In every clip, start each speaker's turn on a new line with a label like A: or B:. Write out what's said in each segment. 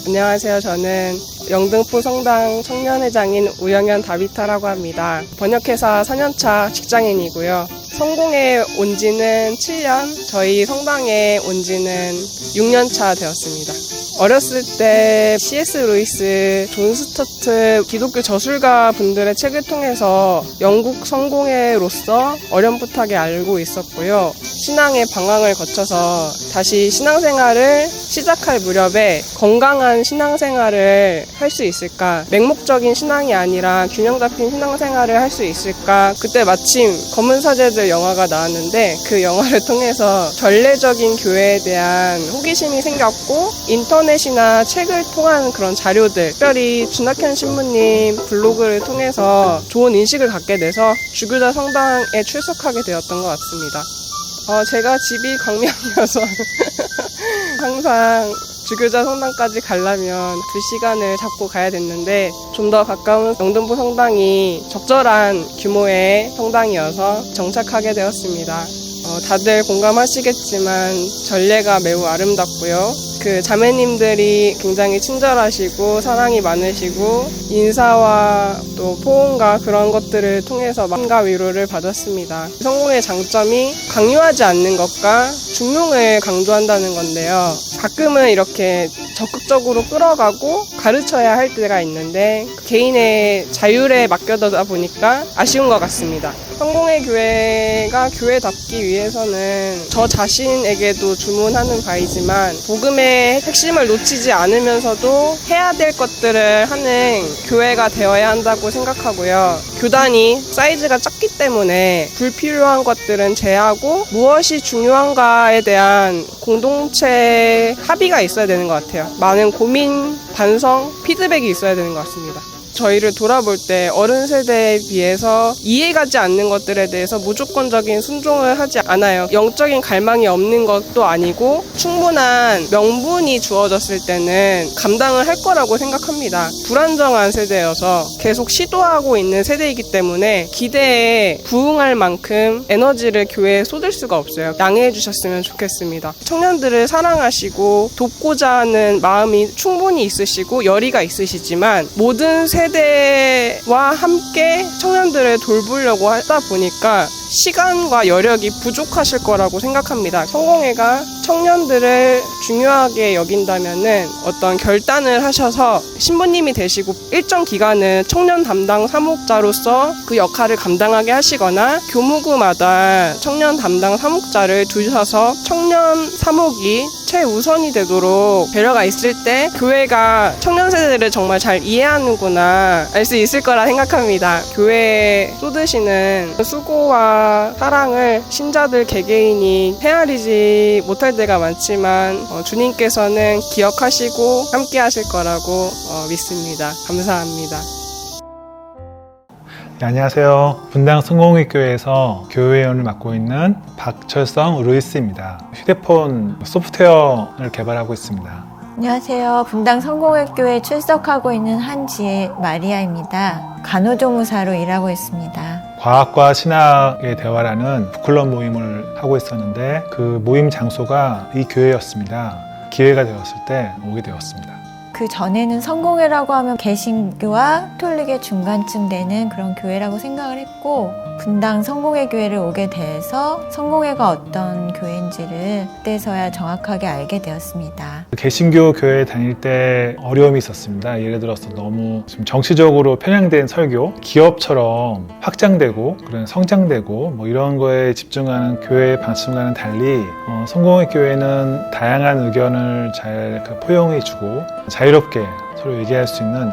A: 안녕하세요. 저는 영등포 성당 청년회장인 우영현 다비타라고 합니다. 번역회사 4년차 직장인이고요. 성공에 온 지는 7년, 저희 성당에 온 지는 6년차 되었습니다. 어렸을 때 C.S. 루이스, 존 스토트 기독교 저술가 분들의 책을 통해서 영국 성공회로서 어렴풋하게 알고 있었고요. 신앙의 방황을 거쳐서 다시 신앙생활을 시작할 무렵에 건강한 신앙생활을 할 수 있을까? 맹목적인 신앙이 아니라 균형 잡힌 신앙생활을 할 수 있을까? 그때 마침 검은 사제들 영화가 나왔는데 그 영화를 통해서 전례적인 교회에 대한 호기심이 생겼고 인터넷이나 책을 통한 그런 자료들, 특별히 준학현 신부님 블로그를 통해서 좋은 인식을 갖게 돼서 주교자 성당에 출석하게 되었던 것 같습니다. 제가 집이 광명이어서 항상 주교자 성당까지 가려면 2시간을 잡고 가야 됐는데 좀 더 가까운 영등포 성당이 적절한 규모의 성당이어서 정착하게 되었습니다. 다들 공감하시겠지만 전례가 매우 아름답고요. 그 자매님들이 굉장히 친절하시고 사랑이 많으시고 인사와 또 포옹과 그런 것들을 통해서 마음과 위로를 받았습니다. 성공의 장점이 강요하지 않는 것과 중용을 강조한다는 건데요. 가끔은 이렇게 적극적으로 끌어가고 가르쳐야 할 때가 있는데 개인의 자율에 맡겨두다 보니까 아쉬운 것 같습니다. 성공의 교회가 교회답기 위해서는 저 자신에게도 주문하는 바이지만 복음의 핵심을 놓치지 않으면서도 해야 될 것들을 하는 교회가 되어야 한다고 생각하고요. 교단이 사이즈가 작기 때문에 불필요한 것들은 제하고 무엇이 중요한가에 대한 공동체 합의가 있어야 되는 것 같아요. 많은 고민, 반성, 피드백이 있어야 되는 것 같습니다. 저희를 돌아볼 때 어른 세대에 비해서 이해가지 않는 것들에 대해서 무조건적인 순종을 하지 않아요. 영적인 갈망이 없는 것도 아니고 충분한 명분이 주어졌을 때는 감당을 할 거라고 생각합니다. 불안정한 세대여서 계속 시도하고 있는 세대이기 때문에 기대에 부응할 만큼 에너지를 교회에 쏟을 수가 없어요. 양해해 주셨으면 좋겠습니다. 청년들을 사랑하시고 돕고자 하는 마음이 충분히 있으시고 열의가 있으시지만 모든 세대와 함께 청년들을 돌보려고 하다 보니까 시간과 여력이 부족하실 거라고 생각합니다. 성공회가 청년들을 중요하게 여긴다면은 어떤 결단을 하셔서 신부님이 되시고 일정 기간은 청년 담당 사목자로서 그 역할을 감당하게 하시거나 교무구마다 청년 담당 사목자를 두셔서 청년 사목이 최우선이 되도록 배려가 있을 때 교회가 청년 세대를 정말 잘 이해하는구나 알 수 있을 거라 생각합니다. 교회에 쏟으시는 수고와 사랑을 신자들 개개인이 헤아리지 못할 때가 많지만 주님께서는 기억하시고 함께 하실 거라고 믿습니다. 감사합니다.
B: 네, 안녕하세요. 분당 성공회교회에서 교회원을 맡고 있는 박철성 루이스입니다. 휴대폰 소프트웨어를 개발하고 있습니다.
C: 안녕하세요. 분당 성공회교회에 출석하고 있는 한지혜 마리아입니다. 간호조무사로 일하고 있습니다.
B: 과학과 신학의 대화라는 북클럽 모임을 하고 있었는데 그 모임 장소가 이 교회였습니다. 기회가 되었을 때 오게 되었습니다.
C: 그 전에는 성공회라고 하면 개신교와 카톨릭의 중간쯤 되는 그런 교회라고 생각을 했고 분당 성공회 교회를 오게 돼서 성공회가 어떤 교회인지를 그때서야 정확하게 알게 되었습니다.
B: 개신교 교회 다닐 때 어려움이 있었습니다. 예를 들어서 너무 좀 정치적으로 편향된 설교, 기업처럼 확장되고 그런 성장되고 뭐 이런 거에 집중하는 교회의 방침과는 달리 성공회 교회는 다양한 의견을 잘 포용해주고 자유롭게 서로 얘기할 수 있는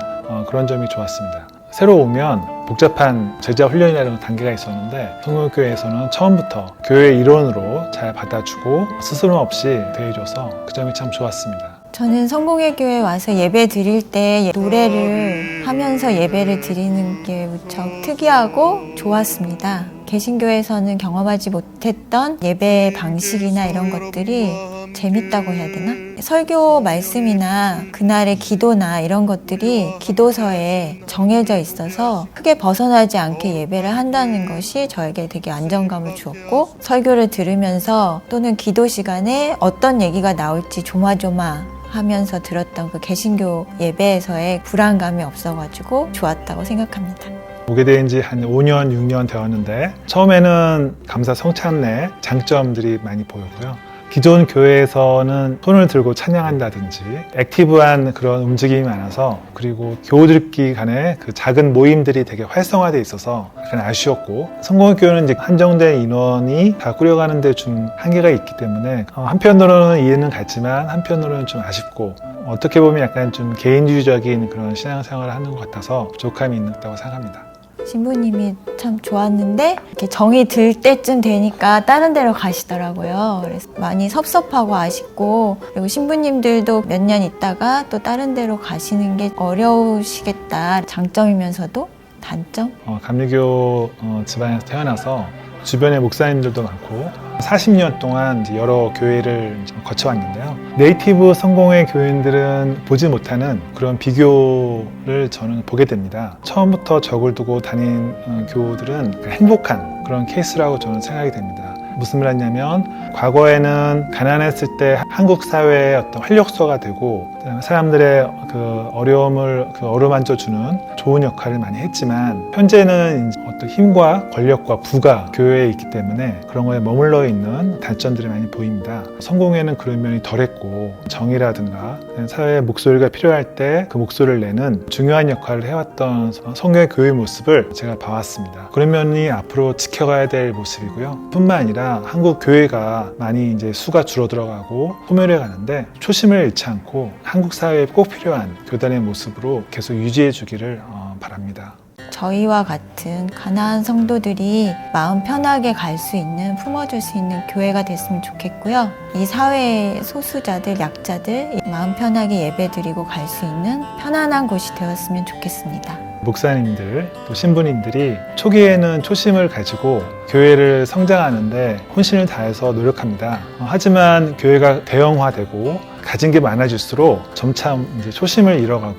B: 그런 점이 좋았습니다. 새로 오면 복잡한 제자 훈련이라는 단계가 있었는데 성공회교회에서는 처음부터 교회 일원으로 잘 받아주고 스스럼 없이 대해줘서 그 점이 참 좋았습니다.
C: 저는 성공회 교회에 와서 예배 드릴 때 노래를 하면서 예배를 드리는 게 무척 특이하고 좋았습니다. 개신교에서는 경험하지 못했던 예배 방식이나 이런 것들이 재밌다고 해야 되나? 설교 말씀이나 그날의 기도나 이런 것들이 기도서에 정해져 있어서 크게 벗어나지 않게 예배를 한다는 것이 저에게 되게 안정감을 주었고, 설교를 들으면서 또는 기도 시간에 어떤 얘기가 나올지 조마조마 하면서 들었던 그 개신교 예배에서의 불안감이 없어가지고 좋았다고 생각합니다.
B: 오게 된 지 한 5년, 6년 되었는데 처음에는 감사 성찬의 장점들이 많이 보였고요. 기존 교회에서는 손을 들고 찬양한다든지 액티브한 그런 움직임이 많아서, 그리고 교우들끼리 간에 그 작은 모임들이 되게 활성화되어 있어서 약간 아쉬웠고, 성공회교회는 이제 한정된 인원이 다 꾸려가는 데 좀 한계가 있기 때문에 한편으로는 이해는 갔지만 한편으로는 좀 아쉽고, 어떻게 보면 약간 좀 개인주의적인 그런 신앙생활을 하는 것 같아서 부족함이 있다고 생각합니다.
C: 신부님이 참 좋았는데 이렇게 정이 들 때쯤 되니까 다른 데로 가시더라고요. 그래서 많이 섭섭하고 아쉽고, 그리고 신부님들도 몇 년 있다가 또 다른 데로 가시는 게 어려우시겠다. 장점이면서도 단점?
B: 감리교 집안에서 태어나서 주변에 목사님들도 많고 40년 동안 이제 여러 교회를 거쳐왔는데요. 네이티브 성공회 교인들은 보지 못하는 그런 비교를 저는 보게 됩니다. 처음부터 적을 두고 다닌 교우들은 행복한 그런 케이스라고 저는 생각이 됩니다. 무슨 말 하냐면, 과거에는 가난했을 때 한국 사회의 어떤 활력소가 되고 사람들의 그 어려움을 어루만져주는 좋은 역할을 많이 했지만, 현재는 이제 어떤 힘과 권력과 부가 교회에 있기 때문에 그런 거에 머물러 있는 단점들이 많이 보입니다. 성공회는 그런 면이 덜했고, 정의라든가 사회의 목소리가 필요할 때 그 목소리를 내는 중요한 역할을 해왔던 성교회 교회 모습을 제가 봐왔습니다. 그런 면이 앞으로 지켜가야 될 모습이고요. 뿐만 아니라 한국 교회가 많이 이제 수가 줄어들어가고 소멸해 가는데, 초심을 잃지 않고 한국 사회에 꼭 필요한 교단의 모습으로 계속 유지해 주기를 바랍니다.
C: 저희와 같은 가난한 성도들이 마음 편하게 갈 수 있는, 품어줄 수 있는 교회가 됐으면 좋겠고요. 이 사회의 소수자들, 약자들 마음 편하게 예배드리고 갈 수 있는 편안한 곳이 되었으면 좋겠습니다.
B: 목사님들, 또 신부님들이 초기에는 초심을 가지고 교회를 성장하는데 혼신을 다해서 노력합니다. 하지만 교회가 대형화되고 가진 게 많아질수록 점차 이제 초심을 잃어가고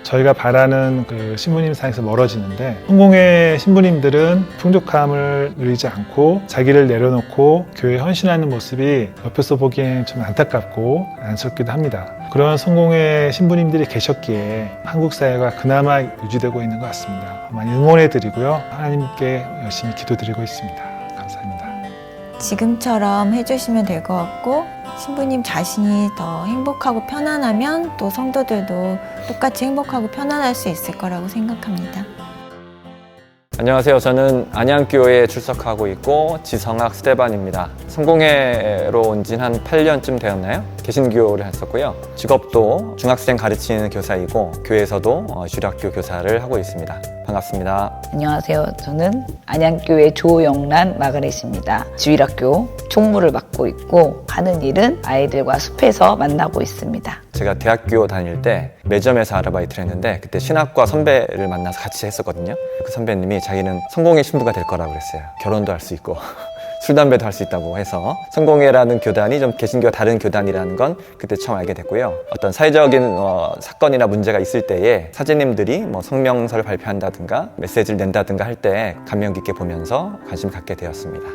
B: 저희가 바라는 그 신부님 사이에서 멀어지는데, 성공회 신부님들은 풍족함을 누리지 않고 자기를 내려놓고 교회에 헌신하는 모습이 옆에서 보기엔 좀 안타깝고 안쓰럽기도 합니다. 그런 성공회 신부님들이 계셨기에 한국 사회가 그나마 유지되고 있는 것 같습니다. 많이 응원해드리고요. 하나님께 열심히 기도드리고 있습니다. 감사합니다.
C: 지금처럼 해주시면 될 것 같고, 신부님 자신이 더 행복하고 편안하면 또 성도들도 똑같이 행복하고 편안할 수 있을 거라고 생각합니다.
D: 안녕하세요. 저는 안양교회에 출석하고 있고 지성학 스테반입니다. 성공회로 온 지 한 8년쯤 되었나요? 개신교를 했었고요. 직업도 중학생 가르치는 교사이고 교회에서도 주일학교 교사를 하고 있습니다. 반갑습니다.
E: 안녕하세요. 저는 안양교회 조영란 마가렛입니다. 주일학교 총무를 맡고 있고 하는 일은 아이들과 숲에서 만나고 있습니다.
D: 제가 대학교 다닐 때 매점에서 아르바이트를 했는데, 그때 신학과 선배를 만나서 같이 했었거든요. 그 선배님이 자기는 성공의 신부가 될 거라고 그랬어요. 결혼도 할 수 있고 술, 담배도 할 수 있다고 해서 성공회라는 교단이 좀 개신교와 다른 교단이라는 건 그때 처음 알게 됐고요. 어떤 사회적인 사건이나 문제가 있을 때에 사제님들이 성명서를 발표한다든가 메시지를 낸다든가 할 때 감명 깊게 보면서 관심 갖게 되었습니다.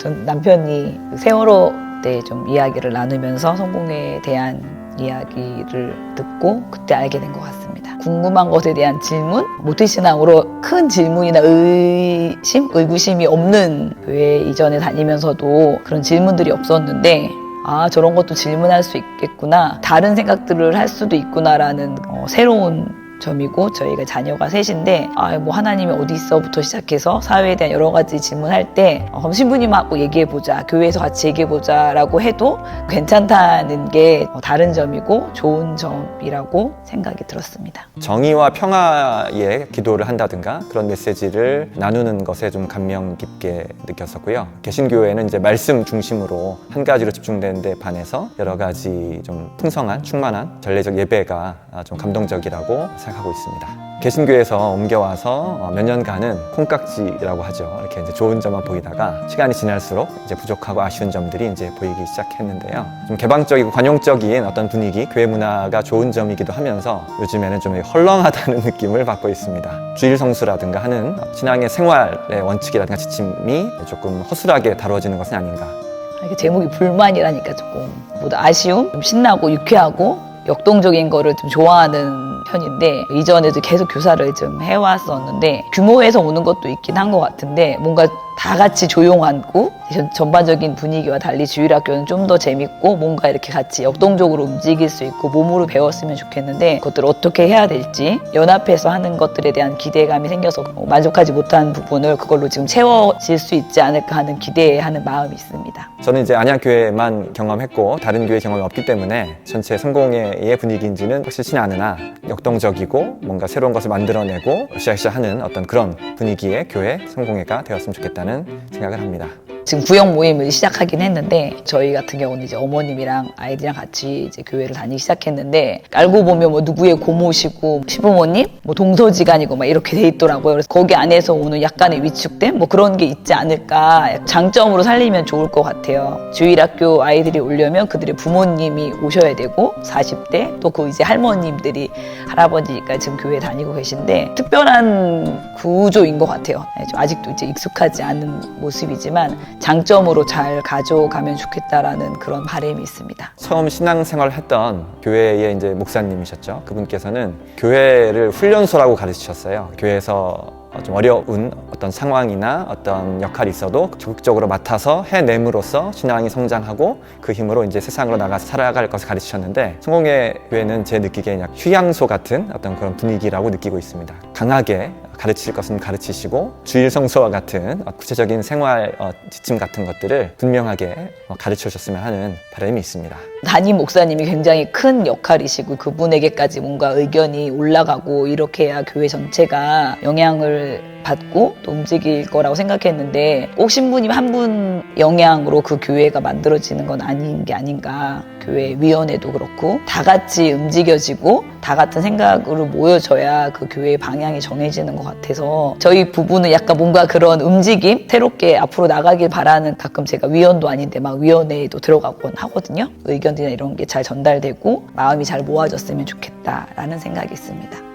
E: 전 남편이 세월호 때 좀 이야기를 나누면서 성공회에 대한 이야기를 듣고 그때 알게 된 것 같습니다. 궁금한 것에 대한 질문, 모태신앙으로 큰 질문이나 의구심이 없는 교회 이전에 다니면서도 그런 질문들이 없었는데, 저런 것도 질문할 수 있겠구나, 다른 생각들을 할 수도 있구나라는 새로운 점이고, 저희가 자녀가 셋인데 하나님이 어디 있어부터 시작해서 사회에 대한 여러 가지 질문할 때 신부님하고 얘기해보자, 교회에서 같이 얘기해보자 라고 해도 괜찮다는 게 다른 점이고 좋은 점이라고 생각이 들었습니다.
D: 정의와 평화의 기도를 한다든가 그런 메시지를 나누는 것에 좀 감명 깊게 느꼈었고요. 개신교회는 이제 말씀 중심으로 한 가지로 집중되는 데 반해서 여러 가지 좀 풍성한, 충만한 전례적 예배가 좀 감동적이라고 생각하고 있습니다. 개신교에서 옮겨와서 몇 년간은 콩깍지라고 하죠. 이렇게 이제 좋은 점만 보이다가 시간이 지날수록 이제 부족하고 아쉬운 점들이 이제 보이기 시작했는데요. 좀 개방적이고 관용적인 어떤 분위기, 교회 문화가 좋은 점이기도 하면서 요즘에는 좀 헐렁하다는 느낌을 받고 있습니다. 주일 성수라든가 하는 신앙의 생활의 원칙이라든가 지침이 조금 허술하게 다뤄지는 것은 아닌가.
E: 이렇게 제목이 불만이라니까 조금 아쉬움, 좀 신나고 유쾌하고 역동적인 거를 좀 좋아하는 편인데 이전에도 계속 교사를 좀 해왔었는데 규모에서 오는 것도 있긴 한 것 같은데 뭔가 다 같이 조용하고 전반적인 분위기와 달리 주일학교는 좀 더 재밌고 뭔가 이렇게 같이 역동적으로 움직일 수 있고 몸으로 배웠으면 좋겠는데 그것들을 어떻게 해야 될지 연합해서 하는 것들에 대한 기대감이 생겨서 만족하지 못한 부분을 그걸로 지금 채워질 수 있지 않을까 하는 기대하는 마음이 있습니다.
D: 저는 이제 안양교회만 경험했고 다른 교회 경험이 없기 때문에 전체 성공회의 분위기인지는 확실치 않으나 역동적이고 뭔가 새로운 것을 만들어내고 으쌰으쌰 하는 어떤 그런 분위기의 교회 성공회가 되었으면 좋겠다는 생각을 합니다.
E: 지금 구역 모임을 시작하긴 했는데 저희 같은 경우는 이제 어머님이랑 아이들이랑 같이 이제 교회를 다니기 시작했는데 알고 보면 뭐 누구의 고모시고 시부모님, 뭐 동서지간이고 막 이렇게 돼 있더라고요. 그래서 거기 안에서 오는 약간의 위축됨 뭐 그런 게 있지 않을까 장점으로 살리면 좋을 것 같아요. 주일학교 아이들이 오려면 그들의 부모님이 오셔야 되고 40대 또 그 이제 할머님들이 할아버지가 지금 교회 다니고 계신데 특별한 구조인 것 같아요. 좀 아직도 이제 익숙하지 않은 모습이지만 장점으로 잘 가져가면 좋겠다라는 그런 바람이 있습니다.
D: 처음 신앙생활을 했던 교회의 이제 목사님이셨죠. 그분께서는 교회를 훈련소라고 가르치셨어요. 교회에서 좀 어려운 어떤 상황이나 어떤 역할이 있어도 적극적으로 맡아서 해냄으로써 신앙이 성장하고 그 힘으로 이제 세상으로 나가서 살아갈 것을 가르치셨는데 성공회 교회는 제 느끼기에 그냥 휴양소 같은 어떤 그런 분위기라고 느끼고 있습니다. 강하게 가르칠 것은 가르치시고 주일 성서와 같은 구체적인 생활 지침 같은 것들을 분명하게 가르쳐 주셨으면 하는 바람이 있습니다.
E: 담임 목사님이 굉장히 큰 역할이시고 그분에게까지 뭔가 의견이 올라가고 이렇게 해야 교회 전체가 영향을 받고 또 움직일 거라고 생각했는데 꼭 신부님 한 분 영향으로 그 교회가 만들어지는 건 아닌 게 아닌가. 교회 위원회도 그렇고 다 같이 움직여지고 다 같은 생각으로 모여져야 그 교회의 방향이 정해지는 것 같아서 저희 부부는 약간 뭔가 그런 움직임 새롭게 앞으로 나가길 바라는 가끔 제가 위원도 아닌데 막 위원회에도 들어가곤 하거든요. 의견이나 이런 게 잘 전달되고 마음이 잘 모아졌으면 좋겠다라는 생각이 있습니다.